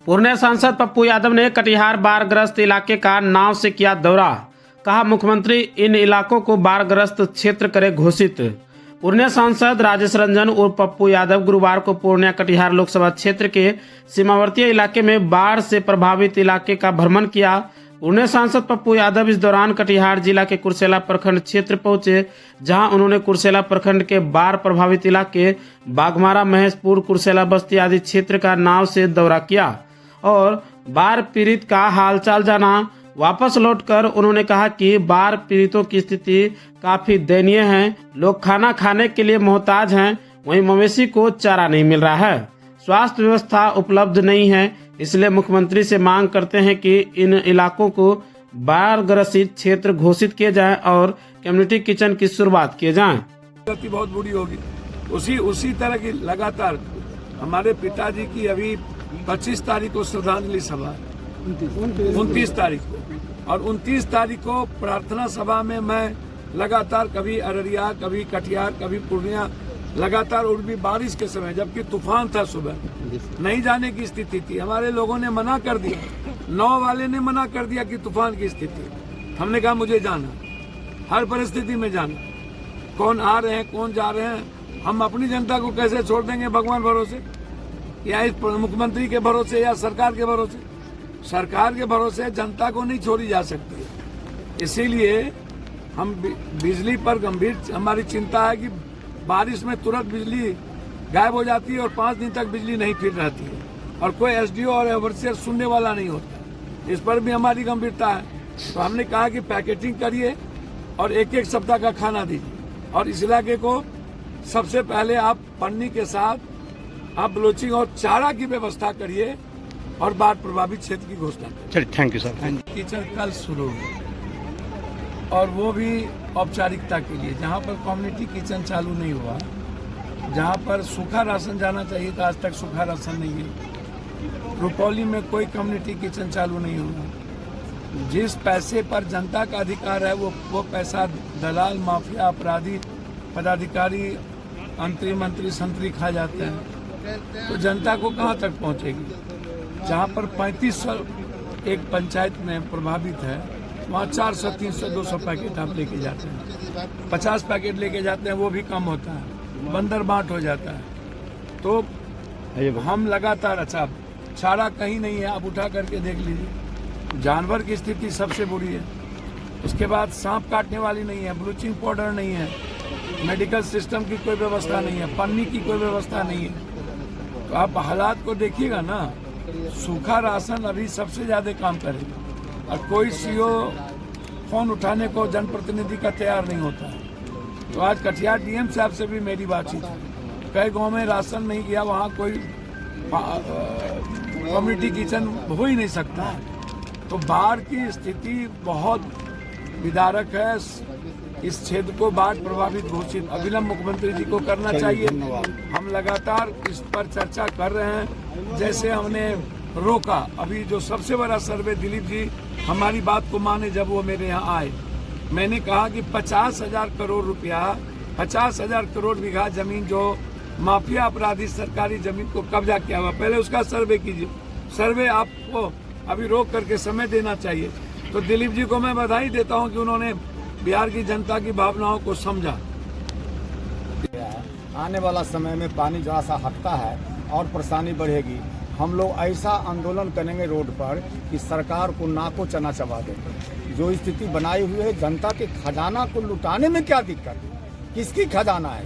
पूर्व सांसद पप्पू यादव ने कटिहार बाढ़ग्रस्त इलाके का नाव से किया दौरा। कहा मुख्यमंत्री इन इलाकों को बाढ़ग्रस्त क्षेत्र करे घोषित। पूर्णिया सांसद राजेश रंजन और पप्पू यादव गुरुवार को पूर्णिया कटिहार लोकसभा क्षेत्र के सीमावर्ती इलाके में बाढ़ से प्रभावित इलाके का भ्रमण किया। पूर्णिया सांसद पप्पू यादव इस दौरान कटिहार जिला के कुर्सेला प्रखंड क्षेत्र पहुंचे, जहां उन्होंने कुर्सेला प्रखंड के बाढ़ प्रभावित इलाके बाघमारा, महेशपुर, कुर्सेला बस्ती आदि क्षेत्र का नाव से दौरा किया और बाढ़ पीड़ित का हालचाल जाना। वापस लौटकर उन्होंने कहा कि बाढ़ पीड़ितों की स्थिति काफी दयनीय है। लोग खाना खाने के लिए मोहताज हैं, वहीं मवेशी को चारा नहीं मिल रहा है, स्वास्थ्य व्यवस्था उपलब्ध नहीं है। इसलिए मुख्यमंत्री से मांग करते हैं कि इन इलाकों को बाढ़ ग्रसित क्षेत्र घोषित किए जाएं और कम्युनिटी किचन की शुरुआत किए जाएं। बहुत बुरी होगी। उसी तरह की लगातार हमारे पिताजी की अभी 25 तारीख को श्रद्धांजलि सभा है, 29 तारीख को, और 29 तारीख को प्रार्थना सभा में मैं लगातार कभी अररिया, कभी कटिहार, कभी पूर्णिया, लगातार और भी बारिश के समय, जबकि तूफान था, सुबह नहीं जाने की स्थिति थी। हमारे लोगों ने मना कर दिया, 9 वाले ने मना कर दिया कि तूफान की स्थिति। हमने कहा मुझे जाना, हर परिस्थिति में जाना। कौन आ रहे हैं, कौन जा रहे हैं, हम अपनी जनता को कैसे छोड़ देंगे भगवान भरोसे, या इस मुख्यमंत्री के भरोसे, या सरकार के भरोसे। सरकार के भरोसे जनता को नहीं छोड़ी जा सकती। इसीलिए हम बिजली पर गंभीर हमारी चिंता है कि बारिश में तुरंत बिजली गायब हो जाती है और 5 दिन तक बिजली नहीं फिर रहती है और कोई एसडीओ और ओवरसीयर सुनने वाला नहीं होता। इस पर भी हमारी गंभीरता है। तो हमने कहा कि पैकेटिंग करिए और एक सप्ताह का खाना दीजिए, और इस इलाके को सबसे पहले आप पन्नी के साथ आप ब्लोचिंग और चारा की व्यवस्था करिए और बाढ़ प्रभावित क्षेत्र की घोषणा करें। चलिए, थैंक यू सर। किचन कल शुरू होगी और वो भी औपचारिकता के लिए, जहाँ पर कम्युनिटी किचन चालू नहीं हुआ, जहाँ पर सूखा राशन जाना चाहिए था, आज तक सूखा राशन नहीं है। रुपौली में कोई कम्युनिटी किचन चालू नहीं हुआ। जिस पैसे पर जनता का अधिकार है वो पैसा दलाल, माफिया, अपराधी, पदाधिकारी, मंत्री संतरी खा जाते हैं, तो जनता को कहाँ तक पहुँचेगी। जहाँ पर 3500 एक पंचायत में प्रभावित है, वहाँ 400, 300, 200 पैकेट आप लेके जाते हैं, 50 पैकेट लेके जाते हैं, वो भी कम होता है, बंदर बांट हो जाता है। तो हम लगातार, अच्छा चारा कहीं नहीं है, आप उठा करके देख लीजिए। जानवर की स्थिति सबसे बुरी है। उसके बाद सांप काटने वाली नहीं है, ब्लीचिंग पाउडर नहीं है, मेडिकल सिस्टम की कोई व्यवस्था नहीं है, पन्नी की कोई व्यवस्था नहीं है। तो आप हालात को देखिएगा ना। सूखा राशन अभी सबसे ज्यादा काम करेगा, और कोई सीओ फोन उठाने को जनप्रतिनिधि का तैयार नहीं होता है। तो आज कटिहार डीएम साहब से भी मेरी बातचीत है। कई गांव में राशन नहीं गया, वहाँ कोई कम्युनिटी किचन हो ही नहीं सकता है। तो बाढ़ की स्थिति बहुत विदारक है। इस क्षेत्र को बाढ़ प्रभावित घोषित अविलंब मुख्यमंत्री जी को करना चाहिए। हम लगातार इस पर चर्चा कर रहे हैं। जैसे हमने रोका, अभी जो सबसे बड़ा सर्वे, दिलीप जी हमारी बात को माने, जब वो मेरे यहाँ आए, मैंने कहा कि 50,000 करोड़ रुपया, 50,000 करोड़ बीघा जमीन जो माफिया अपराधी सरकारी जमीन को कब्जा किया हुआ, पहले उसका सर्वे कीजिए। सर्वे आपको अभी रोक करके समय देना चाहिए। तो दिलीप जी को मैं बधाई देता हूँ कि उन्होंने बिहार की जनता की भावनाओं को समझा। आने वाला समय में पानी जहाँ सा हटता है और परेशानी बढ़ेगी। हम लोग ऐसा आंदोलन करेंगे रोड पर कि सरकार को नाको चना चबा देंगे। जो स्थिति बनाई हुई है, जनता के खजाना को लुटाने में क्या दिक्कत है? किसकी खजाना है?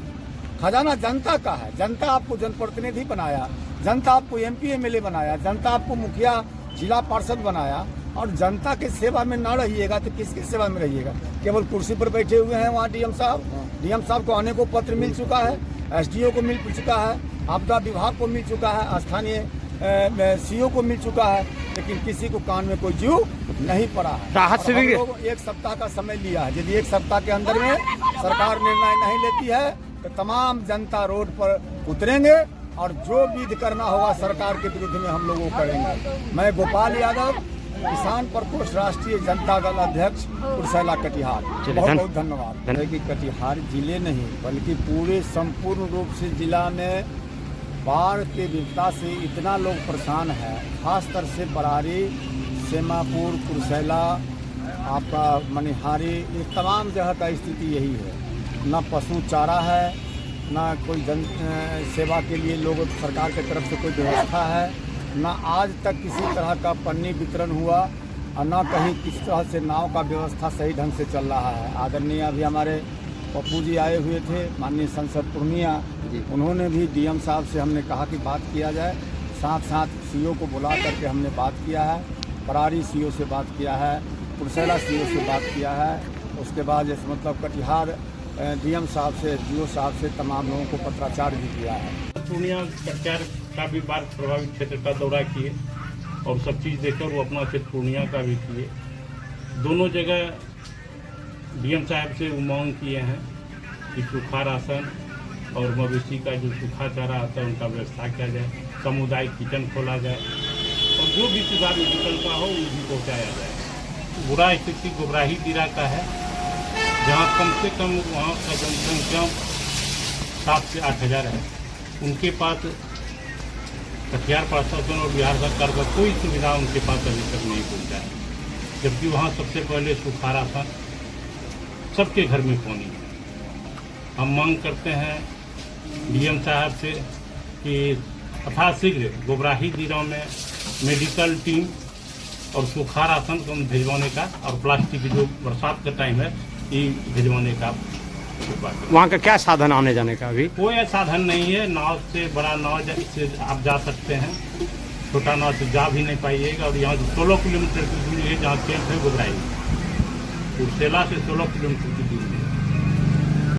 खजाना जनता का है। जनता आपको जनप्रतिनिधि बनाया, जनता आपको MP MLA बनाया, जनता आपको मुखिया, जिला पार्षद बनाया, और जनता के सेवा में ना रहिएगा तो किसकी सेवा में रहिएगा? केवल कुर्सी पर बैठे हुए हैं वहाँ डीएम साहब को अनेकों पत्र मिल चुका है, SDO को मिल चुका है, आपदा विभाग को मिल चुका है, स्थानीय CO को मिल चुका है, लेकिन किसी को कान में कोई जू नहीं पड़ा है। राहत से भी 1 सप्ताह का समय लिया है। यदि 1 सप्ताह के अंदर में सरकार निर्णय नहीं लेती है तो तमाम जनता रोड पर उतरेंगे और जो विधि करना होगा सरकार के विरुद्ध में हम लोग वो करेंगे। मैं गोपाल यादव, किसान प्रकोष्ठ राष्ट्रीय जनता दल अध्यक्ष, कुर्सेला कटिहार। बहुत बहुत धन्यवाद। कि कटिहार जिले नहीं बल्कि पूरे संपूर्ण रूप से जिला में बाढ़ के विपदा से इतना लोग परेशान है, खासतर से बरारी, सेमापुर, कुरसैला, आपका मनिहारी, ये तमाम जगह का स्थिति यही है। न पशु चारा है, न कोई जन सेवा के लिए लोग सरकार की तरफ से कोई व्यवस्था है, न आज तक किसी तरह का पन्नी वितरण हुआ और न कहीं किसी तरह से नाव का व्यवस्था सही ढंग से चल रहा है। आदरणीय अभी हमारे पप्पू जी आए हुए थे, माननीय सांसद पूर्णिया, उन्होंने भी डीएम साहब से हमने कहा कि बात किया जाए, साथ साथ सीओ को बुला करके हमने बात किया है, बरारी सीओ से बात किया है, कुरसैला सीओ से बात किया है, उसके बाद जैसे मतलब कटिहार डीएम साहब से, डीओ साहब से तमाम लोगों को पत्राचार भी किया है। पूर्णिया कटिहार का भी बाढ़ प्रभावित क्षेत्र का दौरा किए और सब चीज़ देखकर वो अपना क्षेत्र पूर्णिया का भी किए। दोनों जगह डीएम साहब से मांग किए हैं कि सूखा राशन और मवेशी का जो सूखा चारा आता है उनका व्यवस्था किया जाए, सामुदायिक किचन खोला जाए और जो भी सुधार मेडिकल का हो वो भी पहुँचाया जाए। बुरा स्थिति गोबराही दिरा का है, जहाँ कम से कम वहाँ का जनसंख्या 7 से 8 हज़ार है। उनके पास कटिहार प्रशासन और बिहार सरकार का कोई सुविधा उनके पास अभी तक नहीं पहुँचा है, जबकि वहाँ सबसे पहले सूखा राशन, सबके घर में पानी है। हम मांग करते हैं डीएम साहब से कि यथाशीघ्र गोबराही जिलों में मेडिकल टीम और सूखा राशन को भिजवाने का और प्लास्टिक जो बरसात का टाइम है ये भिजवाने का। वहाँ का क्या साधन आने जाने का? अभी कोई साधन नहीं है, नाव से बड़ा नाव से आप जा सकते हैं, छोटा नाव से जा भी नहीं पाइएगा। और यहाँ 16 किलोमीटर की दूरी है जहाँ कैंप है गोबराही, कुरसेला से 16 किलोमीटर की दूरी।